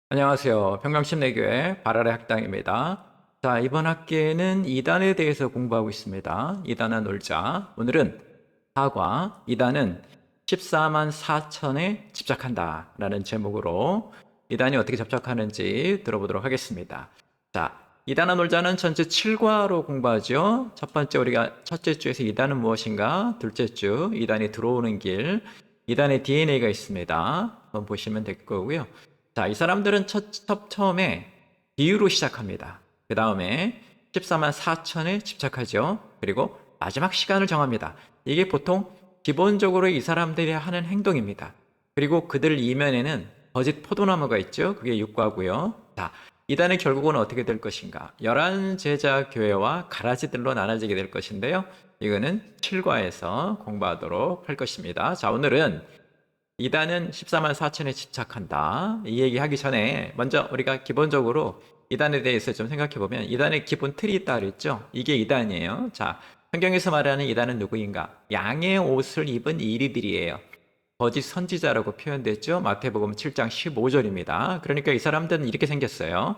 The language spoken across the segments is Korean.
안녕하세요. 평강심내교회 바라의 학당입니다. 자, 이번 학기에는 이단에 대해서 공부하고 있습니다. 이단아 놀자. 오늘은 사과, 이단은 14만 4천에 집착한다 라는 제목으로 이단이 어떻게 접촉하는지 들어보도록 하겠습니다. 자, 이단아 놀자는 전체 7과로 공부하죠. 첫 번째 우리가 첫째 주에서 이단은 무엇인가, 둘째 주 이단이 들어오는 길, 이단의 DNA가 있습니다. 한번 보시면 될 거고요. 자, 이 사람들은 처음에 비유로 시작합니다. 그 다음에 14만 4천에 집착하죠. 그리고 마지막 시간을 정합니다. 이게 보통 기본적으로 이 사람들이 하는 행동입니다. 그리고 그들 이면에는 거짓 포도나무가 있죠. 그게 육과고요. 자, 이단의 결국은 어떻게 될 것인가? 11제자 교회와 가라지들로 나눠지게 될 것인데요. 이거는 7과에서 공부하도록 할 것입니다. 자, 오늘은 이단은 14만 4천에 집착한다. 이 얘기 하기 전에 먼저 우리가 기본적으로 이단에 대해서 좀 생각해 보면 이단의 기본 틀이 있다 그랬죠. 이게 이단이에요. 자, 성경에서 말하는 이단은 누구인가? 양의 옷을 입은 이리들이에요. 거짓 선지자라고 표현됐죠. 마태복음 7장 15절입니다. 그러니까 이 사람들은 이렇게 생겼어요.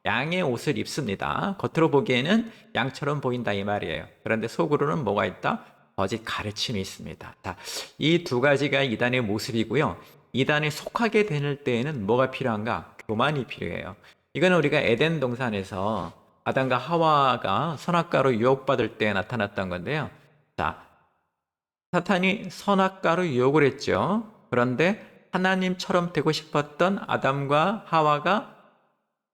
양의 옷을 입습니다. 겉으로 보기에는 양처럼 보인다 이 말이에요. 그런데 속으로는 뭐가 있다? 거짓 가르침이 있습니다. 자, 이 두 가지가 이단의 모습이고요. 이단에 속하게 될 때에는 뭐가 필요한가? 교만이 필요해요. 이거는 우리가 에덴 동산에서 아담과 하와가 선악과로 유혹받을 때 나타났던 건데요. 자, 사탄이 선악과로 유혹을 했죠. 그런데 하나님처럼 되고 싶었던 아담과 하와가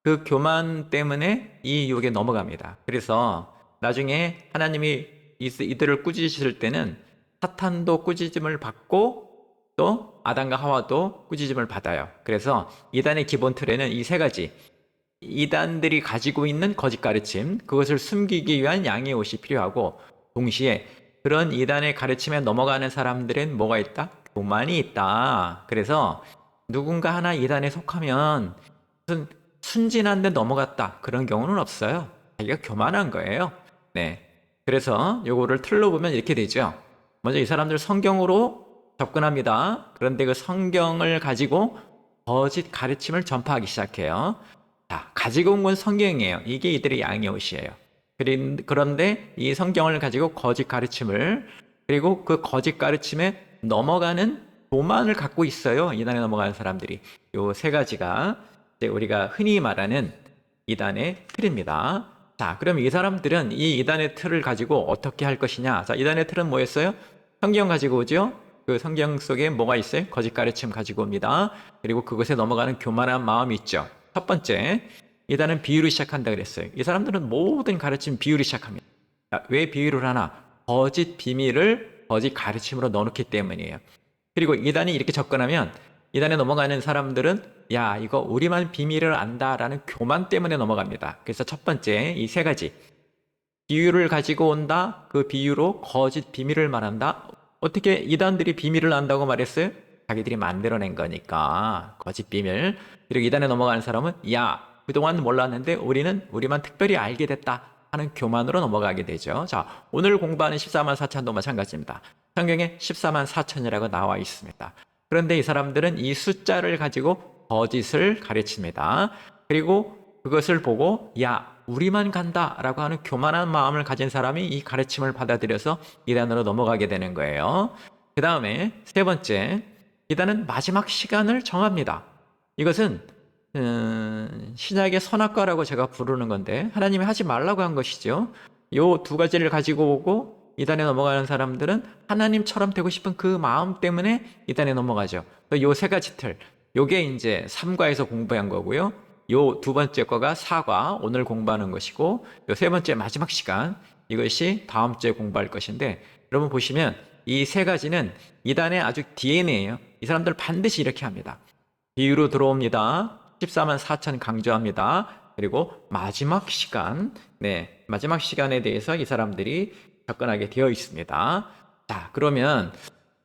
그 교만 때문에 이 유혹에 넘어갑니다. 그래서 나중에 하나님이 이들을 꾸짖으실 때는 사탄도 꾸짖음을 받고 또 아담과 하와도 꾸짖음을 받아요. 그래서 이단의 기본 틀에는 이 세 가지, 이단들이 가지고 있는 거짓 가르침, 그것을 숨기기 위한 양의 옷이 필요하고, 동시에 그런 이단의 가르침에 넘어가는 사람들은 뭐가 있다? 교만이 있다. 그래서 누군가 하나 이단에 속하면 무슨 순진한 데 넘어갔다, 그런 경우는 없어요. 자기가 교만한 거예요. 네. 그래서 요거를 틀로 보면 이렇게 되죠. 먼저 이 사람들 성경으로 접근합니다. 그런데 그 성경을 가지고 거짓 가르침을 전파하기 시작해요. 자, 가지고 온 건 성경이에요. 이게 이들의 양의 옷이에요. 그런데 이 성경을 가지고 거짓 가르침을, 그리고 그 거짓 가르침에 넘어가는 교만을 갖고 있어요. 이단에 넘어가는 사람들이. 요 세 가지가 이제 우리가 흔히 말하는 이단의 틀입니다. 자, 그럼 이 사람들은 이 이단의 틀을 가지고 어떻게 할 것이냐? 자, 이단의 틀은 뭐였어요? 성경 가지고 오죠? 그 성경 속에 뭐가 있어요? 거짓 가르침 가지고 옵니다. 그리고 그것에 넘어가는 교만한 마음이 있죠. 첫 번째, 이단은 비유로 시작한다 그랬어요. 이 사람들은 모든 가르침 비유로 시작합니다. 자, 왜 비유를 하나? 거짓 비밀을 거짓 가르침으로 넣어놓기 때문이에요. 그리고 이단이 이렇게 접근하면 이단에 넘어가는 사람들은 야, 이거 우리만 비밀을 안다라는 교만 때문에 넘어갑니다. 그래서 첫 번째, 이 세 가지. 비유를 가지고 온다. 그 비유로 거짓 비밀을 말한다. 어떻게 이단들이 비밀을 안다고 말했어요? 자기들이 만들어낸 거니까. 거짓 비밀. 그리고 이단에 넘어가는 사람은 야, 그동안 몰랐는데 우리만 특별히 알게 됐다 하는 교만으로 넘어가게 되죠. 자, 오늘 공부하는 14만 4천도 마찬가지입니다. 성경에 14만 4천이라고 나와 있습니다. 그런데 이 사람들은 이 숫자를 가지고 거짓을 가르칩니다. 그리고 그것을 보고 야, 우리만 간다라고 하는 교만한 마음을 가진 사람이 이 가르침을 받아들여서 이단으로 넘어가게 되는 거예요. 그 다음에 세 번째, 이단은 마지막 시간을 정합니다. 이것은 신약의 선악과라고 제가 부르는 건데 하나님이 하지 말라고 한 것이죠. 요 두 가지를 가지고 오고 이단에 넘어가는 사람들은 하나님처럼 되고 싶은 그 마음 때문에 이단에 넘어가죠. 요 세 가지 틀, 요게 이제 3과에서 공부한 거고요. 요 두 번째 거가 4과, 오늘 공부하는 것이고, 요 세 번째 마지막 시간, 이것이 다음 주에 공부할 것인데, 여러분 보시면 이 세 가지는 이단의 아주 DNA예요. 이 사람들 반드시 이렇게 합니다. 비유로 들어옵니다. 14만 4천 강조합니다. 그리고 마지막 시간, 네, 마지막 시간에 대해서 이 사람들이 접근하게 되어 있습니다. 자, 그러면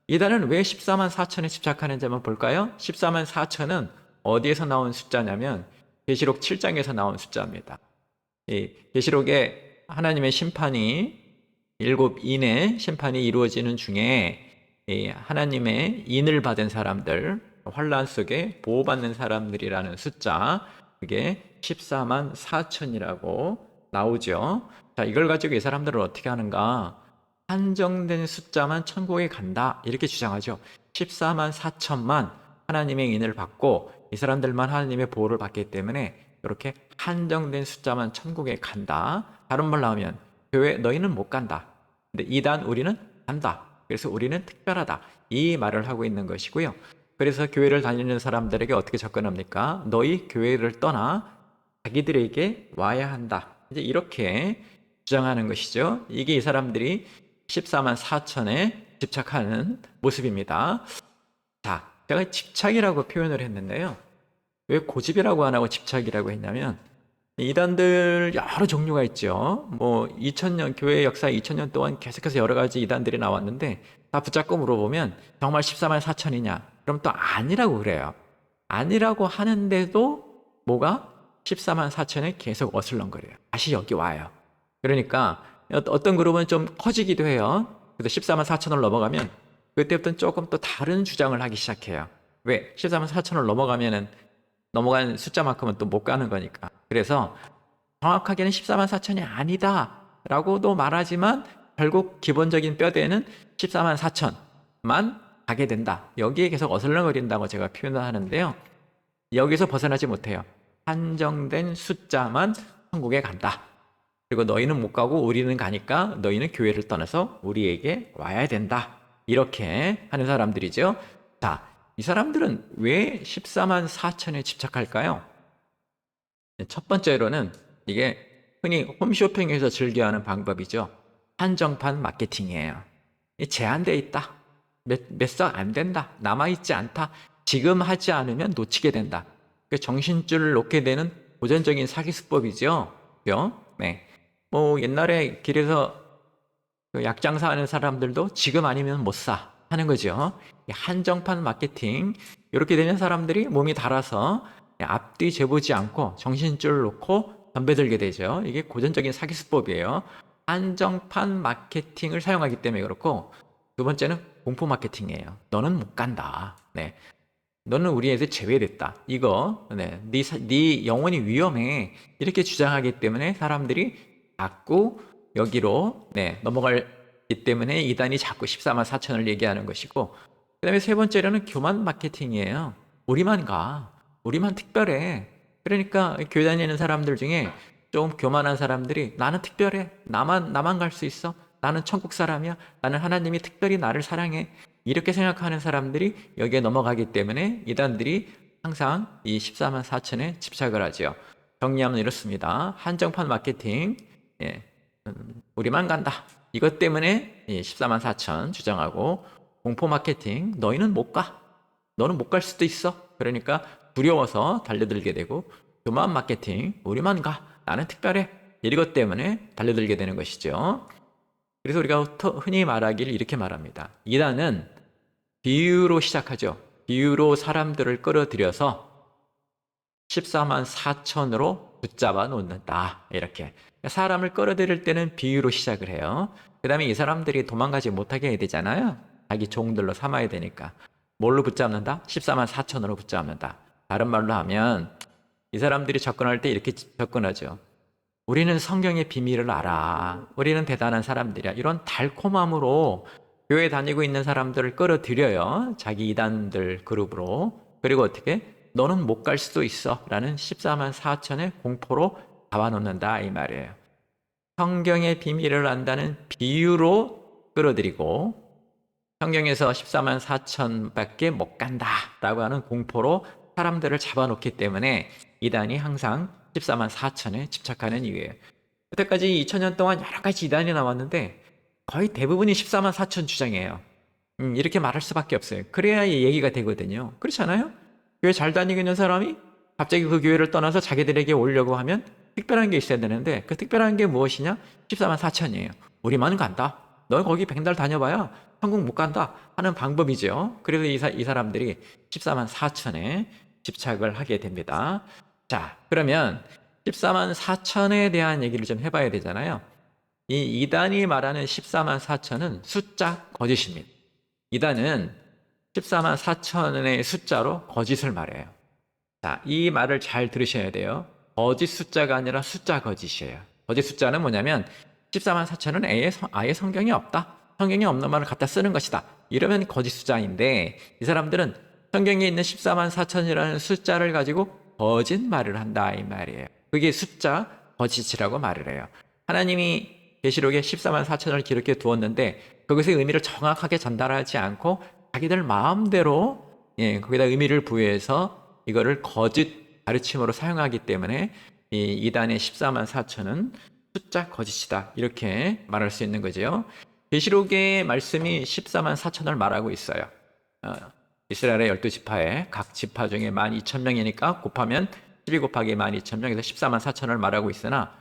이단은 왜 14만 4천에 집착하는지 한번 볼까요? 14만 4천은 어디에서 나온 숫자냐면 계시록 7장에서 나온 숫자입니다. 이 계시록에 하나님의 심판이 일곱 인의 심판이 이루어지는 중에 이 하나님의 인을 받은 사람들, 환란 속에 보호받는 사람들이라는 숫자, 그게 14만 4천이라고 나오죠. 자, 이걸 가지고 이 사람들은 어떻게 하는가? 한정된 숫자만 천국에 간다, 이렇게 주장하죠. 14만 4천만 하나님의 인을 받고 이 사람들만 하나님의 보호를 받기 때문에 이렇게 한정된 숫자만 천국에 간다. 다른 말로 하면 교회 너희는 못 간다. 근데 이단 우리는 간다. 그래서 우리는 특별하다. 이 말을 하고 있는 것이고요. 그래서 교회를 다니는 사람들에게 어떻게 접근합니까? 너희 교회를 떠나 자기들에게 와야 한다. 이제 이렇게 주장하는 것이죠. 이게 이 사람들이 14만 4천에 집착하는 모습입니다. 자, 제가 집착이라고 표현을 했는데요. 왜 고집이라고 안 하고 집착이라고 했냐면, 이단들 여러 종류가 있죠. 뭐 2000년 교회 역사 2000년 동안 계속해서 여러 가지 이단들이 나왔는데 다 붙잡고 물어보면 정말 14만 4천이냐? 그럼 또 아니라고 그래요. 아니라고 하는데도 뭐가 14만 4천에 계속 어슬렁거려요. 다시 여기 와요. 그러니까 어떤 그룹은 좀 커지기도 해요. 그래서 14만 4천을 넘어가면 그때부터는 조금 또 다른 주장을 하기 시작해요. 왜? 14만 4천을 넘어간 숫자만큼은 또 못 가는 거니까. 그래서 정확하게는 14만 4천이 아니다 라고도 말하지만 결국 기본적인 뼈대는 14만 4천만 가게 된다. 여기에 계속 어슬렁거린다고 제가 표현을 하는데요. 여기서 벗어나지 못해요. 한정된 숫자만 천국에 간다. 그리고 너희는 못 가고 우리는 가니까 너희는 교회를 떠나서 우리에게 와야 된다. 이렇게 하는 사람들이죠. 자, 이 사람들은 왜 14만 4천에 집착할까요? 첫 번째로는 이게 흔히 홈쇼핑에서 즐겨하는 방법이죠. 한정판 마케팅이에요. 제한되어 있다. 몇 석 안 된다. 남아있지 않다. 지금 하지 않으면 놓치게 된다. 정신줄을 놓게 되는 고전적인 사기 수법이죠. 그죠? 네. 뭐 옛날에 길에서 약 장사하는 사람들도 지금 아니면 못 사 하는 거죠. 한정판 마케팅. 이렇게 되면 사람들이 몸이 달아서 앞뒤 재보지 않고 정신줄 놓고 덤벼들게 되죠. 이게 고전적인 사기 수법이에요. 한정판 마케팅을 사용하기 때문에 그렇고, 두 번째는 공포 마케팅이에요. 너는 못 간다. 네. 너는 우리에서 제외됐다. 이거, 네 영혼이 위험해. 이렇게 주장하기 때문에 사람들이 자꾸 여기로, 넘어가기 때문에 이단이 자꾸 14만 4천을 얘기하는 것이고, 그 다음에 세 번째로는 교만 마케팅이에요. 우리만 가. 우리만 특별해. 그러니까 교회 다니는 사람들 중에 좀 교만한 사람들이 나는 특별해. 나만 갈 수 있어. 나는 천국 사람이야. 나는 하나님이 특별히 나를 사랑해. 이렇게 생각하는 사람들이 여기에 넘어가기 때문에 이단들이 항상 이 14만 4천에 집착을 하죠. 정리하면 이렇습니다. 한정판 마케팅, 예, 우리만 간다. 이것 때문에 14만 4천 주장하고, 공포 마케팅, 너희는 못 가. 너는 못 갈 수도 있어. 그러니까 두려워서 달려들게 되고, 교만 마케팅, 우리만 가. 나는 특별해. 이것 때문에 달려들게 되는 것이죠. 그래서 우리가 흔히 말하기를 이렇게 말합니다. 이단은 비유로 시작하죠. 비유로 사람들을 끌어들여서 14만 4천으로 붙잡아 놓는다. 이렇게. 사람을 끌어들일 때는 비유로 시작을 해요. 그 다음에 이 사람들이 도망가지 못하게 해야 되잖아요. 자기 종들로 삼아야 되니까. 뭘로 붙잡는다? 14만 4천으로 붙잡는다. 다른 말로 하면 이 사람들이 접근할 때 이렇게 접근하죠. 우리는 성경의 비밀을 알아. 우리는 대단한 사람들이야. 이런 달콤함으로 교회 다니고 있는 사람들을 끌어들여요. 자기 이단들 그룹으로. 그리고 어떻게? 너는 못 갈 수도 있어. 라는 14만 4천의 공포로 잡아놓는다. 이 말이에요. 성경의 비밀을 안다는 비유로 끌어들이고, 성경에서 14만 4천밖에 못 간다. 라고 하는 공포로 사람들을 잡아놓기 때문에 이단이 항상 14만 4천에 집착하는 이유예요. 그때까지 2000년 동안 여러 가지 이단이 나왔는데 거의 대부분이 14만 4천 주장이에요. 이렇게 말할 수밖에 없어요. 그래야 얘기가 되거든요. 그렇지 않아요? 교회 잘 다니고 있는 사람이 갑자기 그 교회를 떠나서 자기들에게 오려고 하면 특별한 게 있어야 되는데, 그 특별한 게 무엇이냐? 14만 4천이에요. 우리만 간다. 너 거기 100달 다녀봐야 천국 못 간다 하는 방법이죠. 그래서 이 사람들이 14만 4천에 집착을 하게 됩니다. 자, 그러면 14만 4천에 대한 얘기를 좀 해봐야 되잖아요. 이 이단이 말하는 14만 4천은 숫자 거짓입니다. 이단은 14만 4천의 숫자로 거짓을 말해요. 자, 이 말을 잘 들으셔야 돼요. 거짓 숫자가 아니라 숫자 거짓이에요. 거짓 숫자는 뭐냐면 14만 4천은 아예 성경이 없다. 성경이 없는 말을 갖다 쓰는 것이다. 이러면 거짓 숫자인데 이 사람들은 성경에 있는 14만 4천이라는 숫자를 가지고 거짓말을 한다 이 말이에요. 그게 숫자 거짓이라고 말을 해요. 하나님이 계시록에 14만 4천을 기록해 두었는데 그것의 의미를 정확하게 전달하지 않고 자기들 마음대로 거기다 의미를 부여해서 이거를 거짓 가르침으로 사용하기 때문에 이 이단의 14만 4천은 숫자 거짓이다 이렇게 말할 수 있는 거죠. 계시록의 말씀이 14만 4천을 말하고 있어요. 이스라엘의 12지파에 각 지파 중에 12,000명이니까 곱하면 12 곱하기 12,000명에서 14만 4천을 말하고 있으나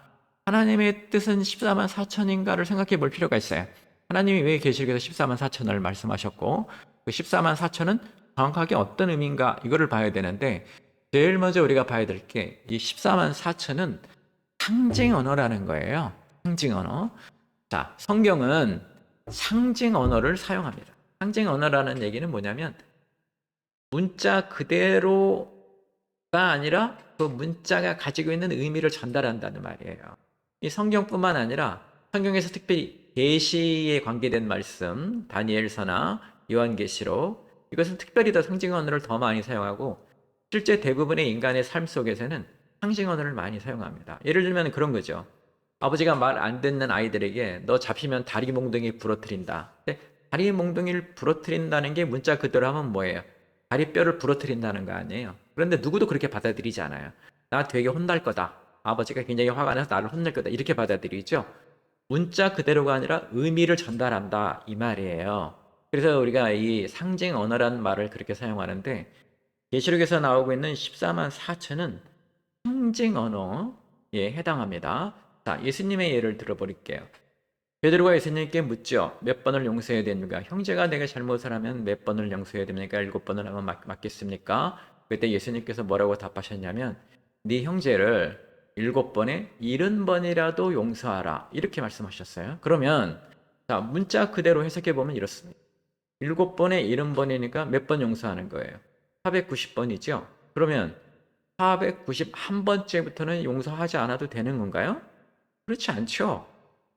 하나님의 뜻은 14만 4천인가를 생각해 볼 필요가 있어요. 하나님이 왜 계시록에서 14만 4천을 말씀하셨고 그 14만 4천은 정확하게 어떤 의미인가 이거를 봐야 되는데 제일 먼저 우리가 봐야 될 게 이 14만 4천은 상징 언어라는 거예요. 상징 언어. 자, 성경은 상징 언어를 사용합니다. 상징 언어라는 얘기는 뭐냐면 문자 그대로가 아니라 그 문자가 가지고 있는 의미를 전달한다는 말이에요. 이 성경뿐만 아니라 성경에서 특별히 계시에 관계된 말씀, 다니엘서나 요한계시록 이것은 특별히 더 상징 언어를 더 많이 사용하고 실제 대부분의 인간의 삶 속에서는 상징 언어를 많이 사용합니다. 예를 들면 그런 거죠. 아버지가 말 안 듣는 아이들에게 너 잡히면 다리 몽둥이 부러뜨린다. 근데 다리 몽둥이를 부러뜨린다는 게 문자 그대로 하면 뭐예요? 다리뼈를 부러뜨린다는 거 아니에요. 그런데 누구도 그렇게 받아들이지 않아요. 나 되게 혼날 거다. 아버지가 굉장히 화가 나서 나를 혼낼 거다. 이렇게 받아들이죠. 문자 그대로가 아니라 의미를 전달한다. 이 말이에요. 그래서 우리가 이 상징 언어라는 말을 그렇게 사용하는데 계시록에서 나오고 있는 14만 4천은 상징 언어에 해당합니다. 자, 예수님의 예를 들어버릴게요. 베드로가 예수님께 묻죠. 몇 번을 용서해야 됩니까? 형제가 내가 잘못을 하면 몇 번을 용서해야 됩니까? 7번을 하면 맞겠습니까? 그때 예수님께서 뭐라고 답하셨냐면 네 형제를 7번에 70번이라도 용서하라. 이렇게 말씀하셨어요. 그러면 자, 문자 그대로 해석해 보면 이렇습니다. 7번에 70번이니까 몇 번 용서하는 거예요? 490번이죠. 그러면 491번째부터는 용서하지 않아도 되는 건가요? 그렇지 않죠.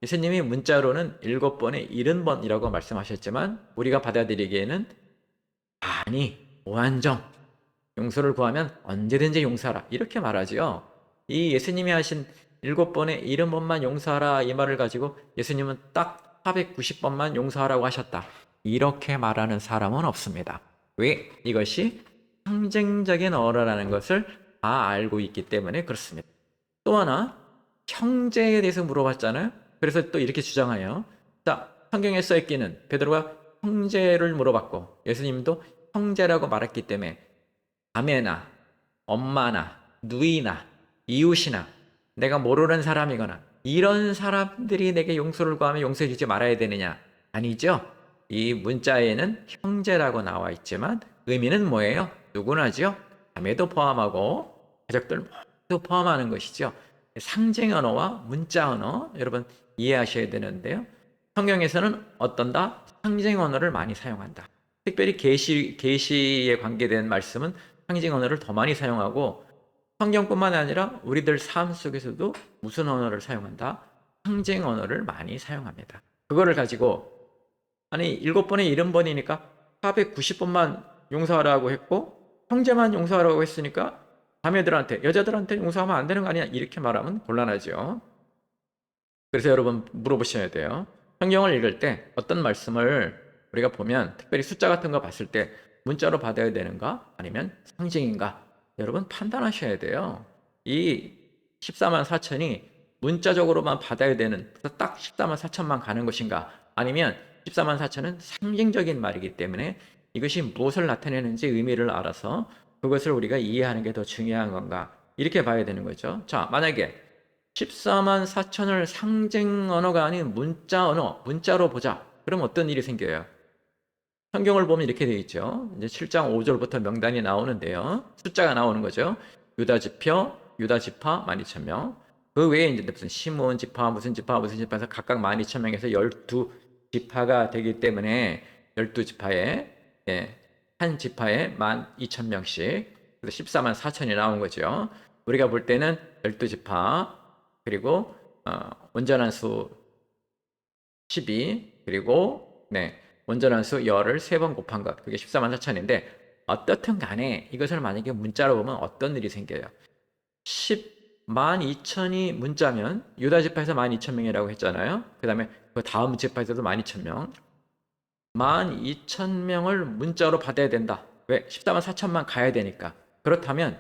예수님이 문자로는 7번에 70번이라고 말씀하셨지만 우리가 받아들이기에는 아니, 무한정 용서를 구하면 언제든지 용서하라 이렇게 말하지요. 이 예수님이 하신 7번에 70번만 용서하라 이 말을 가지고 예수님은 딱 490번만 용서하라고 하셨다. 이렇게 말하는 사람은 없습니다. 왜? 이것이 상징적인 언어라는 것을 다 알고 있기 때문에 그렇습니다. 또 하나 형제에 대해서 물어봤잖아요. 그래서 또 이렇게 주장해요. 자, 성경에 써있기는 베드로가 형제를 물어봤고 예수님도 형제라고 말했기 때문에 자매나 엄마나 누이나 이웃이나 내가 모르는 사람이거나 이런 사람들이 내게 용서를 구하면 용서해 주지 말아야 되느냐? 아니죠. 이 문자에는 형제라고 나와 있지만 의미는 뭐예요? 누구나죠? 자매도 포함하고 가족들 모두 포함하는 것이죠. 상징 언어와 문자 언어 여러분 이해하셔야 되는데요. 성경에서는 어떤다? 상징 언어를 많이 사용한다. 특별히 계시에 관계된 말씀은 상징 언어를 더 많이 사용하고 성경뿐만 아니라 우리들 삶 속에서도 무슨 언어를 사용한다? 상징 언어를 많이 사용합니다. 그거를 가지고 아니 7번에 70번이니까 490번만 용서하라고 했고 형제만 용서하라고 했으니까 자매들한테 여자들한테 용서하면 안 되는 거 아니야? 이렇게 말하면 곤란하죠. 그래서 여러분 물어보셔야 돼요. 성경을 읽을 때 어떤 말씀을 우리가 보면 특별히 숫자 같은 거 봤을 때 문자로 받아야 되는가 아니면 상징인가 여러분 판단하셔야 돼요. 이 14만 4천이 문자적으로만 받아야 되는 그래서 딱 14만 4천만 가는 것인가 아니면 14만 4천은 상징적인 말이기 때문에 이것이 무엇을 나타내는지 의미를 알아서 그것을 우리가 이해하는 게 더 중요한 건가 이렇게 봐야 되는 거죠. 자, 만약에 14만 4천을 상징 언어가 아닌 문자 언어, 문자로 보자. 그럼 어떤 일이 생겨요? 성경을 보면 이렇게 되어 있죠. 이제 7장 5절부터 명단이 나오는데요. 숫자가 나오는 거죠. 유다 지표, 유다 지파 12,000명. 그 외에 이제 무슨 시므온 지파, 무슨 지파, 무슨 지파에서 각각 12,000명에서 12지파가 되기 때문에 12지파에 한 지파에 12,000명씩. 그래서 14만 4천이 나온 거죠. 우리가 볼 때는 12지파, 그리고 온전한 수 12, 그리고 온전한 수 열을 3번 곱한 것, 그게 14만 4천인데 어떻든 간에 이것을 만약에 문자로 보면 어떤 일이 생겨요. 10만 2천이 문자면 유다 지파에서 12,000명이라고 했잖아요. 그 다음에 그 다음 지파에서도 12,000명, 12,000명을 문자로 받아야 된다. 왜? 14만 4천만 가야 되니까. 그렇다면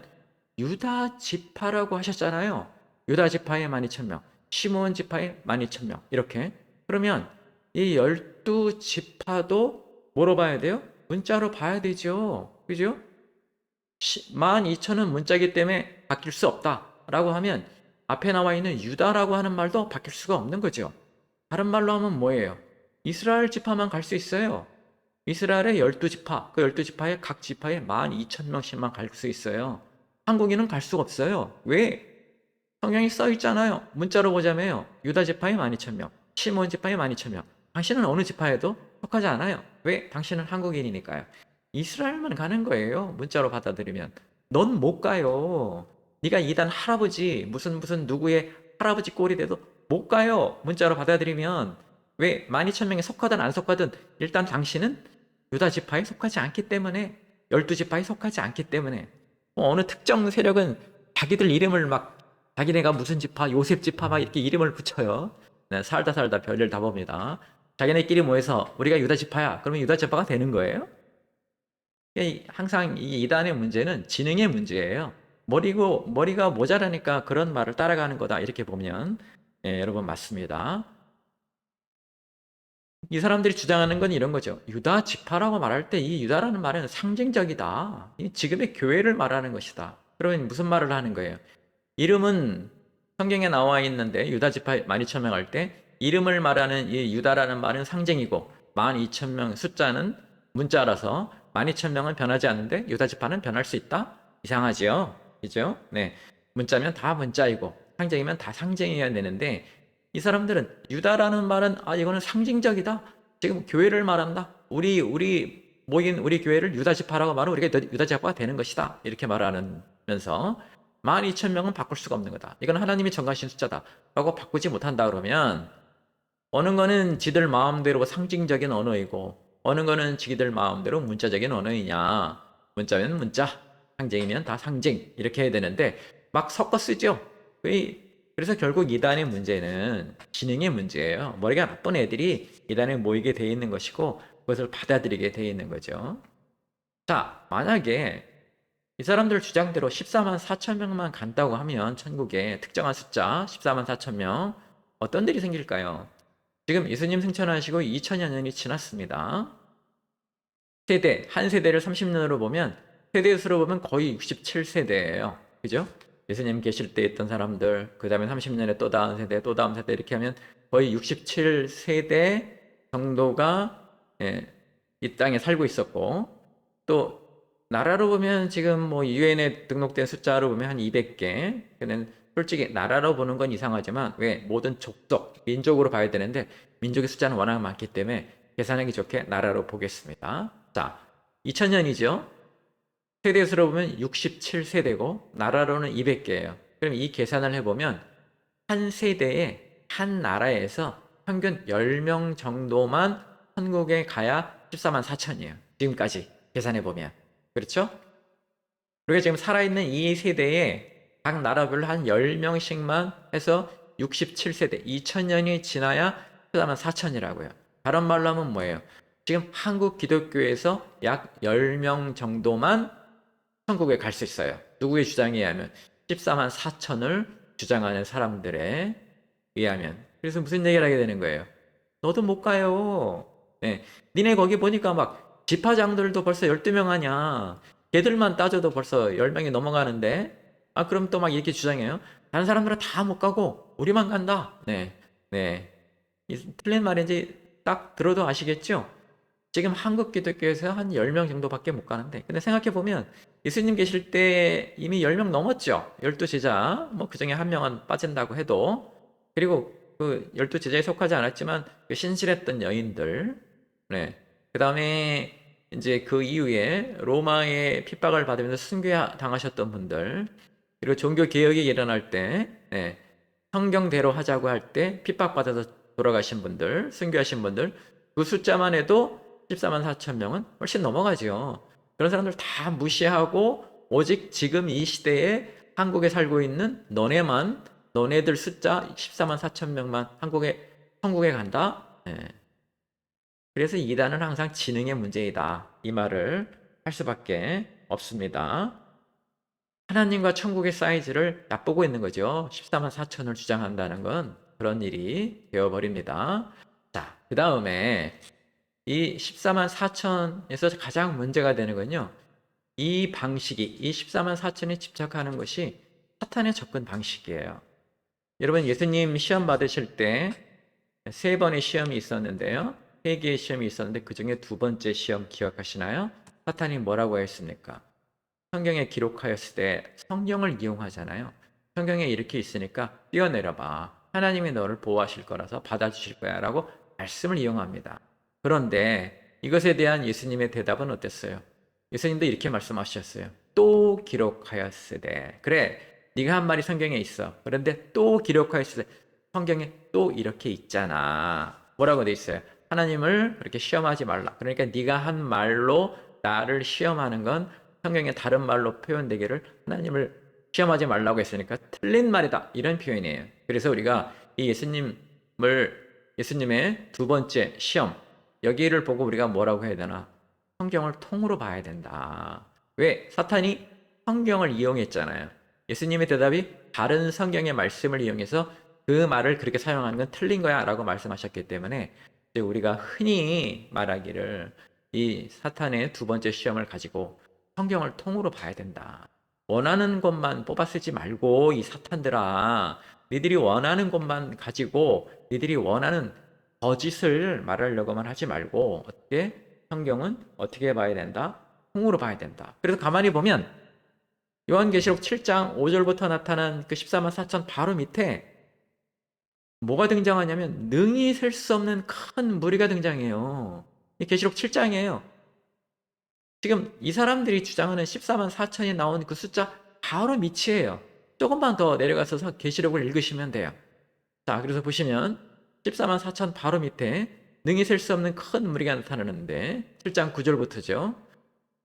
유다 지파라고 하셨잖아요. 유다 지파에 12,000명, 시므온 지파에 12,000명, 이렇게. 그러면 이 12지파도 뭐로 봐야 돼요? 문자로 봐야 되죠. 그죠? 12,000은 문자이기 때문에 바뀔 수 없다라고 하면 앞에 나와 있는 유다라고 하는 말도 바뀔 수가 없는 거죠. 다른 말로 하면 뭐예요? 이스라엘 지파만 갈 수 있어요. 이스라엘의 12지파, 그 12지파의 각 지파에 12,000명씩만 갈 수 있어요. 한국인은 갈 수가 없어요. 왜? 성경이 써 있잖아요. 문자로 보자면요. 유다 지파에 12,000명, 시몬 지파에 12,000명. 당신은 어느 지파에도 속하지 않아요. 왜? 당신은 한국인이니까요. 이스라엘만 가는 거예요. 문자로 받아들이면. 넌 못 가요. 네가 이단 할아버지, 무슨 누구의 할아버지 꼴이 돼도 못 가요. 문자로 받아들이면. 왜? 12,000명에 속하든 안 속하든 일단 당신은 유다 지파에 속하지 않기 때문에, 12지파에 속하지 않기 때문에, 어느 특정 세력은 자기들 이름을 막, 자기네가 무슨 지파, 요셉 지파 막 이렇게 이름을 붙여요. 살다 별일 다 봅니다. 자기네끼리 모여서 우리가 유다 지파야. 그러면 유다 지파가 되는 거예요? 항상 이 이단의 문제는 지능의 문제예요. 머리가 모자라니까 그런 말을 따라가는 거다. 이렇게 보면 여러분 맞습니다. 이 사람들이 주장하는 건 이런 거죠. 유다 지파라고 말할 때 이 유다라는 말은 상징적이다. 지금의 교회를 말하는 것이다. 그러면 무슨 말을 하는 거예요? 이름은 성경에 나와 있는데 유다 지파 12,000명 할 때 이름을 말하는 이 유다라는 말은 상징이고 12,000명 숫자는 문자라서 12,000명은 변하지 않는데 유다 지파는 변할 수 있다? 이상하지요? 그죠? 네. 문자면 다 문자이고 상징이면 다 상징이어야 되는데 이 사람들은 유다라는 말은 이거는 상징적이다. 지금 교회를 말한다. 우리 모인 우리 교회를 유다 지파라고 말하면 우리가 유다 지파가 되는 것이다. 이렇게 말하면서 12,000명은 바꿀 수가 없는 거다. 이건 하나님이 정하신 숫자다. 라고 바꾸지 못한다 그러면 어느 거는 지들 마음대로 상징적인 언어이고 어느 거는 지들 마음대로 문자적인 언어이냐. 문자면 문자, 상징이면 다 상징 이렇게 해야 되는데 막 섞어 쓰죠. 그래서 결국 이단의 문제는 지능의 문제예요. 머리가 나쁜 애들이 이단에 모이게 돼 있는 것이고 그것을 받아들이게 돼 있는 거죠. 자, 만약에 이 사람들 주장대로 14만 4천 명만 간다고 하면 천국에 특정한 숫자 14만 4천 명 어떤 일이 생길까요? 지금 예수님 승천하시고 2000여 년이 지났습니다. 한 세대를 30년으로 보면 세대 수로 보면 거의 67세대예요. 그죠? 예수님 계실 때 있던 사람들, 그 다음에 30년에 또 다음 세대, 또 다음 세대 이렇게 하면 거의 67세대 정도가 이 땅에 살고 있었고 또 나라로 보면 지금 뭐 유엔에 등록된 숫자로 보면 한 200개. 근데 솔직히 나라로 보는 건 이상하지만 왜 모든 족속, 민족으로 봐야 되는데 민족의 숫자는 워낙 많기 때문에 계산하기 좋게 나라로 보겠습니다. 자, 2000년이죠. 세대수로 보면 67세대고 나라로는 200개예요. 그럼 이 계산을 해보면 한 세대에 한 나라에서 평균 10명 정도만 천국에 가야 14만 4천이에요. 지금까지 계산해보면. 그렇죠? 우리가 지금 살아있는 이 세대에 각 나라별로 한 10명씩만 해서 67세대, 2000년이 지나야 14만 4천이라고요. 다른 말로 하면 뭐예요? 지금 한국 기독교에서 약 10명 정도만 천국에 갈 수 있어요. 누구의 주장에 의하면 14만 4천을 주장하는 사람들에 의하면. 그래서 무슨 얘기를 하게 되는 거예요? 너도 못 가요. 네. 니네 거기 보니까 막 지파장들도 벌써 12명 하냐. 걔들만 따져도 벌써 10명이 넘어가는데 그럼 또 막 이렇게 주장해요. 다른 사람들은 다 못 가고 우리만 간다. 네. 틀린 말인지 딱 들어도 아시겠죠? 지금 한국 기독교에서 한 10명 정도밖에 못 가는데 근데 생각해보면 예수님 계실 때 이미 10명 넘었죠. 12제자 뭐 그중에 한 명은 빠진다고 해도 그리고 그 12제자에 속하지 않았지만 그 신실했던 여인들 그 다음에 이제 그 이후에 로마의 핍박을 받으면서 순교당하셨던 분들, 그리고 종교 개혁이 일어날 때 성경대로 하자고 할 때 핍박받아서 돌아가신 분들, 순교하신 분들, 그 숫자만 해도 14만 4천 명은 훨씬 넘어가죠. 그런 사람들 다 무시하고 오직 지금 이 시대에 한국에 살고 있는 너네들 숫자 14만 4천 명만 천국에 간다. 그래서 이단은 항상 지능의 문제이다. 이 말을 할 수밖에 없습니다. 하나님과 천국의 사이즈를 얕보고 있는 거죠. 14만 4천을 주장한다는 건 그런 일이 되어버립니다. 자, 그 다음에 이 14만 4천에서 가장 문제가 되는 건요. 이 14만 4천에 집착하는 것이 사탄의 접근 방식이에요. 여러분, 예수님 시험 받으실 때 세 번의 시험이 있었는데요. 세 개의 시험이 있었는데 그 중에 두 번째 시험 기억하시나요? 사탄이 뭐라고 했습니까? 성경에 기록하였을 때 성경을 이용하잖아요. 성경에 이렇게 있으니까 뛰어내려봐. 하나님이 너를 보호하실 거라서 받아주실 거야 라고 말씀을 이용합니다. 그런데 이것에 대한 예수님의 대답은 어땠어요? 예수님도 이렇게 말씀하셨어요. 또 기록하였으되. 그래, 네가 한 말이 성경에 있어. 그런데 또 기록하였으되. 성경에 또 이렇게 있잖아. 뭐라고 돼 있어요? 하나님을 그렇게 시험하지 말라. 그러니까 네가 한 말로 나를 시험하는 건 성경에 다른 말로 표현되기를 하나님을 시험하지 말라고 했으니까 틀린 말이다. 이런 표현이에요. 그래서 우리가 이 예수님의 두 번째 시험, 여기를 보고 우리가 뭐라고 해야 되나? 성경을 통으로 봐야 된다. 왜? 사탄이 성경을 이용했잖아요. 예수님의 대답이 다른 성경의 말씀을 이용해서 그 말을 그렇게 사용하는 건 틀린 거야 라고 말씀하셨기 때문에 이제 우리가 흔히 말하기를 이 사탄의 두 번째 시험을 가지고 성경을 통으로 봐야 된다. 원하는 것만 뽑아 쓰지 말고 이 사탄들아, 니들이 원하는 것만 가지고 니들이 원하는 거짓을 말하려고만 하지 말고 어떻게 성경은 어떻게 봐야 된다? 통으로 봐야 된다. 그래서 가만히 보면 요한계시록 7장 5절부터 나타난 그 14만 4천 바로 밑에 뭐가 등장하냐면 능히 셀 수 없는 큰 무리가 등장해요. 이 계시록 7장이에요. 지금 이 사람들이 주장하는 14만 4천이 나온 그 숫자 바로 밑이에요. 조금만 더 내려가서 계시록을 읽으시면 돼요. 자, 그래서 보시면 14만 4천 바로 밑에 능히 셀 수 없는 큰 무리가 나타나는데 7장 9절부터죠.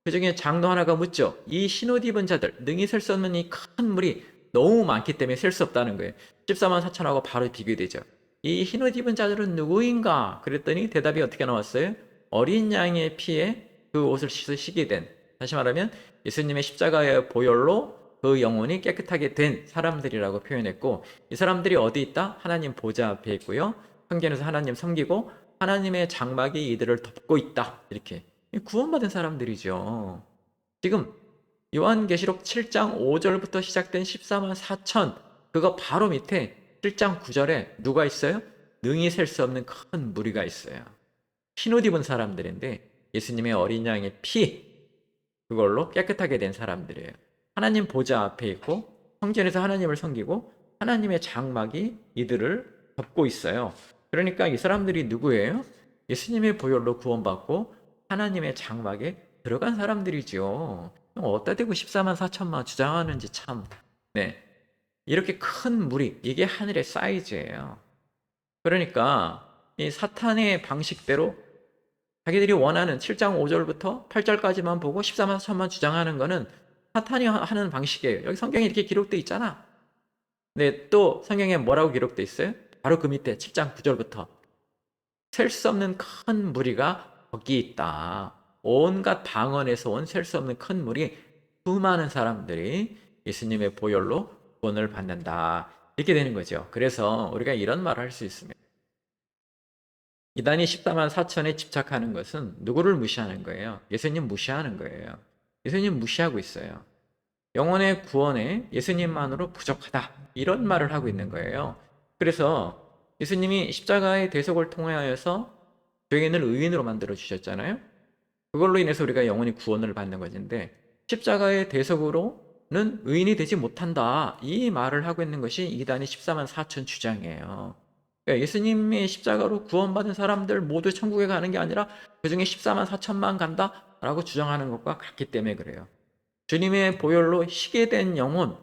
그 중에 장로 하나가 묻죠. 이 흰옷 입은 자들, 능히 셀 수 없는 이 큰 물이 너무 많기 때문에 셀 수 없다는 거예요. 14만 4천하고 바로 비교되죠. 이 흰옷 입은 자들은 누구인가? 그랬더니 대답이 어떻게 나왔어요? 어린 양의 피에 그 옷을 씻으시게 된, 다시 말하면 예수님의 십자가의 보혈로 그 영혼이 깨끗하게 된 사람들이라고 표현했고, 이 사람들이 어디 있다? 하나님 보좌 앞에 있고요. 성전에서 하나님 섬기고 하나님의 장막이 이들을 덮고 있다. 이렇게 구원받은 사람들이죠. 지금 요한계시록 7장 5절부터 시작된 14만 4천, 그거 바로 밑에 7장 9절에 누가 있어요? 능히 셀 수 없는 큰 무리가 있어요. 흰옷 입은 사람들인데 예수님의 어린 양의 피, 그걸로 깨끗하게 된 사람들이에요. 하나님 보좌 앞에 있고 성전에서 하나님을 섬기고 하나님의 장막이 이들을 덮고 있어요. 그러니까 이 사람들이 누구예요? 예수님의 보혈로 구원받고 하나님의 장막에 들어간 사람들이죠. 어디다 대고 14만 4천만 주장하는지 참. 네. 이렇게 큰 무리, 이게 하늘의 사이즈예요. 그러니까 이 사탄의 방식대로 자기들이 원하는 7장 5절부터 8절까지만 보고 14만 4천만 주장하는 거는 사탄이 하는 방식이에요. 여기 성경에 이렇게 기록되어 있잖아. 네, 또 성경에 뭐라고 기록되어 있어요? 바로 그 밑에 7장 9절부터 셀 수 없는 큰 무리가 거기 있다. 온갖 방언에서 온 셀 수 없는 큰 무리, 수많은 사람들이 예수님의 보혈로 구원을 받는다. 이렇게 되는 거죠. 그래서 우리가 이런 말을 할 수 있습니다. 이단이 14만 4천에 집착하는 것은 누구를 무시하는 거예요? 예수님 무시하는 거예요. 예수님 무시하고 있어요. 영혼의 구원에 예수님만으로 부족하다. 이런 말을 하고 있는 거예요. 그래서 예수님이 십자가의 대속을 통하여서 죄인을 의인으로 만들어 주셨잖아요. 그걸로 인해서 우리가 영원히 구원을 받는 것인데 십자가의 대속으로는 의인이 되지 못한다. 이 말을 하고 있는 것이 이단이 14만 4천 주장이에요. 예수님이 십자가로 구원받은 사람들 모두 천국에 가는 게 아니라 그중에 14만 4천만 간다라고 주장하는 것과 같기 때문에 그래요. 주님의 보혈로 희게 된 영혼,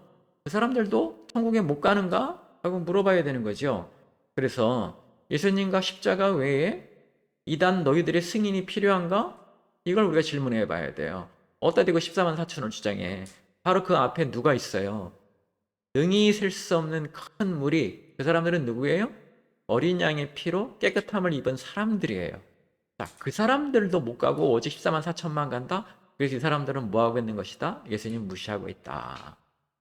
그 사람들도 천국에 못 가는가? 라고 물어봐야 되는 거죠. 그래서 예수님과 십자가 외에 이단 너희들의 승인이 필요한가? 이걸 우리가 질문해 봐야 돼요. 어디다 대고 14만 4천을 주장해. 바로 그 앞에 누가 있어요? 능히 셀 수 없는 큰 무리. 그 사람들은 누구예요? 어린 양의 피로 깨끗함을 입은 사람들이에요. 자, 그 사람들도 못 가고 오직 14만 4천만 간다? 그래서 이 사람들은 뭐 하고 있는 것이다? 예수님 무시하고 있다.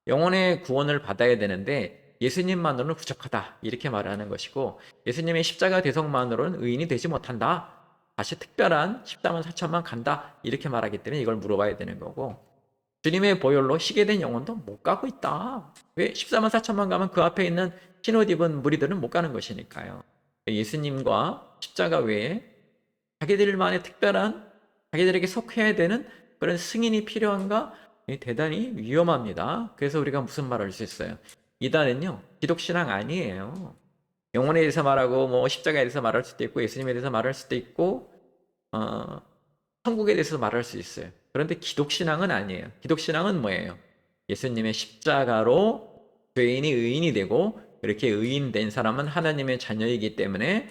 영혼의 구원을 받아야 되는데 예수님만으로는 부족하다. 이렇게 말하는 것이고, 예수님의 십자가 대속만으로는 의인이 되지 못한다. 다시 특별한 14만 4천만 간다. 이렇게 말하기 때문에 이걸 물어봐야 되는 거고, 주님의 보혈로 희게 된 영혼도 못 가고 있다. 왜? 14만 4천만 가면 그 앞에 있는 흰옷 입은 무리들은 못 가는 것이니까요. 예수님과 십자가 외에 자기들만의 특별한, 자기들에게 속해야 되는 그런 승인이 필요한가? 대단히 위험합니다. 그래서 우리가 무슨 말을 할 수 있어요? 이단은요, 기독신앙 아니에요. 영혼에 대해서 말하고, 뭐 십자가에 대해서 말할 수도 있고, 예수님에 대해서 말할 수도 있고, 어, 천국에 대해서 말할 수 있어요. 그런데 기독신앙은 아니에요. 기독신앙은 뭐예요? 예수님의 십자가로 죄인이 의인이 되고, 이렇게 의인된 사람은 하나님의 자녀이기 때문에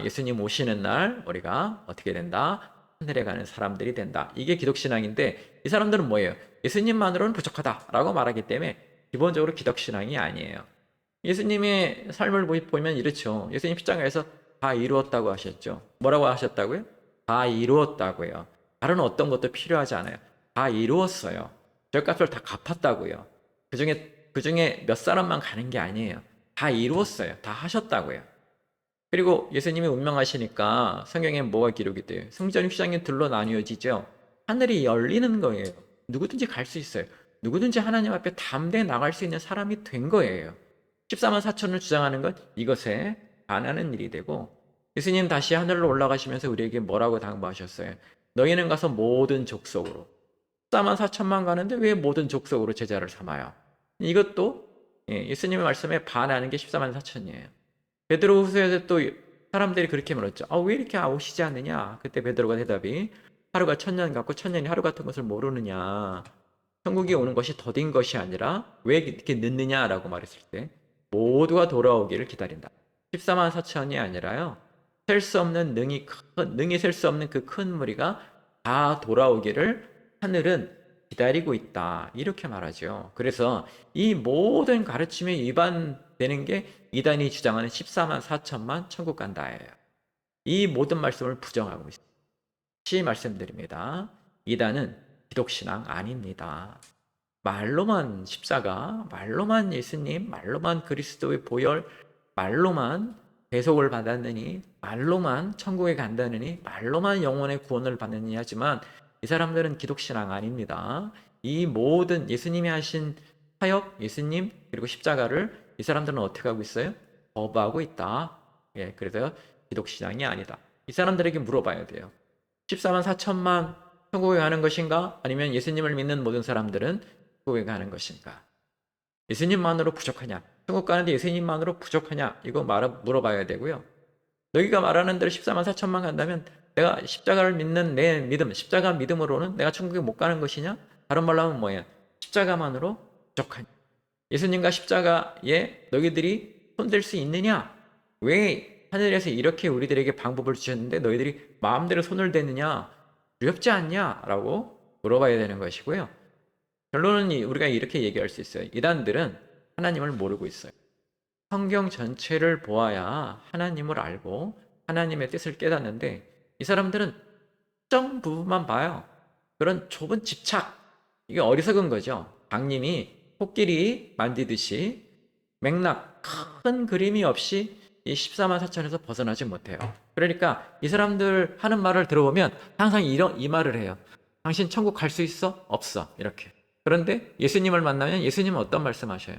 예수님 오시는 날 우리가 어떻게 된다? 하늘에 가는 사람들이 된다. 이게 기독신앙인데, 이 사람들은 뭐예요? 예수님만으로는 부족하다라고 말하기 때문에 기본적으로 기독신앙이 아니에요. 예수님의 삶을 보면 이렇죠. 예수님 십자가에서 다 이루었다고 하셨죠. 뭐라고 하셨다고요? 다 이루었다고요. 다른 어떤 것도 필요하지 않아요. 다 이루었어요. 죗값을 다 갚았다고요. 그중에 몇 사람만 가는 게 아니에요. 다 이루었어요. 다 하셨다고요. 그리고 예수님이 운명하시니까 성경에 뭐가 기록이 돼요? 성전 휘장이 둘로 나뉘어지죠. 하늘이 열리는 거예요. 누구든지 갈 수 있어요. 누구든지 하나님 앞에 담대히 나갈 수 있는 사람이 된 거예요. 14만 4천을 주장하는 건 이것에 반하는 일이 되고, 예수님 다시 하늘로 올라가시면서 우리에게 뭐라고 당부하셨어요? 너희는 가서 모든 족속으로. 14만 4천만 가는데 왜 모든 족속으로 제자를 삼아요? 이것도 예수님의 말씀에 반하는 게 14만 4천이에요. 베드로후서에서 또 사람들이 그렇게 물었죠. 왜 이렇게 오시지 않느냐? 그때 베드로가 대답이, 하루가 천년 같고 천년이 하루 같은 것을 모르느냐? 천국이 오는 것이 더딘 것이 아니라 왜 이렇게 늦느냐라고 말했을 때, 모두가 돌아오기를 기다린다. 14만 4천이 아니라요, 셀 수 없는 능히 셀 수 없는 그 큰 무리가 다 돌아오기를 하늘은 기다리고 있다. 이렇게 말하죠. 그래서 이 모든 가르침에 위반되는 게 이단이 주장하는 14만 4천만 천국 간다예요. 이 모든 말씀을 부정하고 있습니다. 다시 말씀드립니다. 이단은 기독신앙 아닙니다. 말로만 십자가, 말로만 예수님, 말로만 그리스도의 보혈, 말로만 대속을 받았느니, 말로만 천국에 간다느니, 말로만 영혼의 구원을 받느니 하지만 이 사람들은 기독신앙 아닙니다. 이 모든 예수님이 하신 사역, 예수님 그리고 십자가를 이 사람들은 어떻게 하고 있어요? 거부하고 있다. 그래서 기독신앙이 아니다. 이 사람들에게 물어봐야 돼요. 14만 4천만 천국에 가는 것인가? 아니면 예수님을 믿는 모든 사람들은 천국에 가는 것인가? 예수님만으로 부족하냐? 천국 가는데 예수님만으로 부족하냐? 이거 물어봐야 되고요. 너희가 말하는 대로 14만 4천만 간다면 내가 십자가를 믿는 내 믿음, 십자가 믿음으로는 내가 천국에 못 가는 것이냐? 다른 말로 하면 뭐예요? 십자가만으로 부족하냐? 예수님과 십자가에 너희들이 손댈 수 있느냐? 왜 하늘에서 이렇게 우리들에게 방법을 주셨는데 너희들이 마음대로 손을 대느냐? 두렵지 않냐? 라고 물어봐야 되는 것이고요. 결론은 우리가 이렇게 얘기할 수 있어요. 이단들은 하나님을 모르고 있어요. 성경 전체를 보아야 하나님을 알고 하나님의 뜻을 깨닫는데, 이 사람들은 특정 부분만 봐요. 그런 좁은 집착, 이게 어리석은 거죠. 강림이 코끼리 만지듯이 맥락, 큰 그림이 없이 이 14만 4천에서 벗어나지 못해요. 그러니까 이 사람들 하는 말을 들어보면 항상 이 말을 해요. 당신 천국 갈 수 있어? 없어. 이렇게. 그런데 예수님을 만나면 예수님은 어떤 말씀하셔요?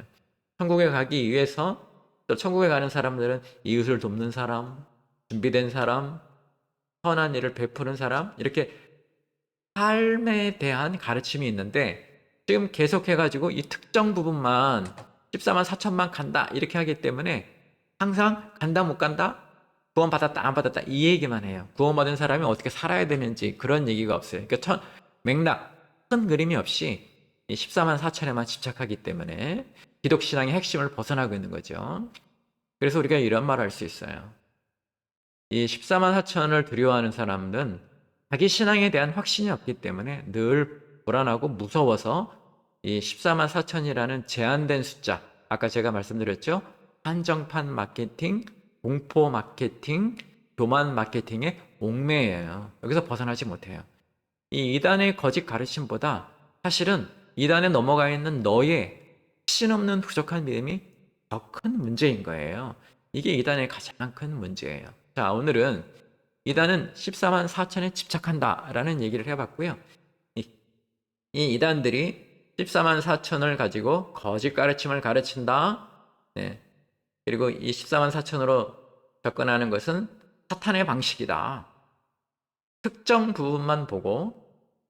천국에 가기 위해서, 또 천국에 가는 사람들은 이웃을 돕는 사람, 준비된 사람, 선한 일을 베푸는 사람, 이렇게 삶에 대한 가르침이 있는데, 지금 계속해가지고 이 특정 부분만 14만 4천만 간다 이렇게 하기 때문에 항상 간다 못 간다? 구원받았다 안 받았다 이 얘기만 해요. 구원받은 사람이 어떻게 살아야 되는지 그런 얘기가 없어요. 그러니까 맥락, 큰 그림이 없이 이 14만 4천에만 집착하기 때문에 기독신앙의 핵심을 벗어나고 있는 거죠. 그래서 우리가 이런 말을 할 수 있어요. 이 14만 4천을 두려워하는 사람은 자기 신앙에 대한 확신이 없기 때문에 늘 불안하고 무서워서 이 14만 4천이라는 제한된 숫자, 아까 제가 말씀드렸죠? 한정판 마케팅, 공포 마케팅, 교만 마케팅의 옥매예요. 여기서 벗어나지 못해요. 이 이단의 거짓 가르침보다 사실은 이단에 넘어가 있는 너의 확신 없는 부족한 믿음이 더 큰 문제인 거예요. 이게 이단의 가장 큰 문제예요. 자, 오늘은 이단은 14만 4천에 집착한다라는 얘기를 해봤고요. 이 이단들이 14만 4천을 가지고 거짓 가르침을 가르친다. 네. 그리고 이 14만 4천으로 접근하는 것은 사탄의 방식이다. 특정 부분만 보고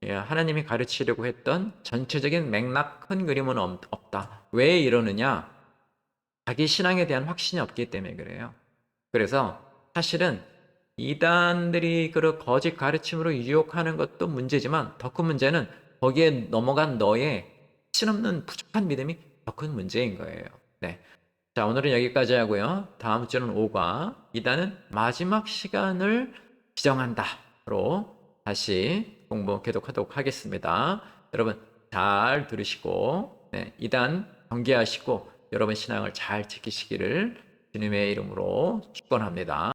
하나님이 가르치려고 했던 전체적인 맥락 큰 그림은 없다. 왜 이러느냐? 자기 신앙에 대한 확신이 없기 때문에 그래요. 그래서 사실은 이단들이 그 거짓 가르침으로 유혹하는 것도 문제지만 더 큰 문제는 거기에 넘어간 너의 신없는 부족한 믿음이 더 큰 문제인 거예요. 네. 자, 오늘은 여기까지 하고요. 다음 주는 5과 이단은 마지막 시간을 지정한다로 다시 공부 계속하도록 하겠습니다. 여러분 잘 들으시고 이단 경계하시고 여러분 신앙을 잘 지키시기를 주님의 이름으로 축원합니다.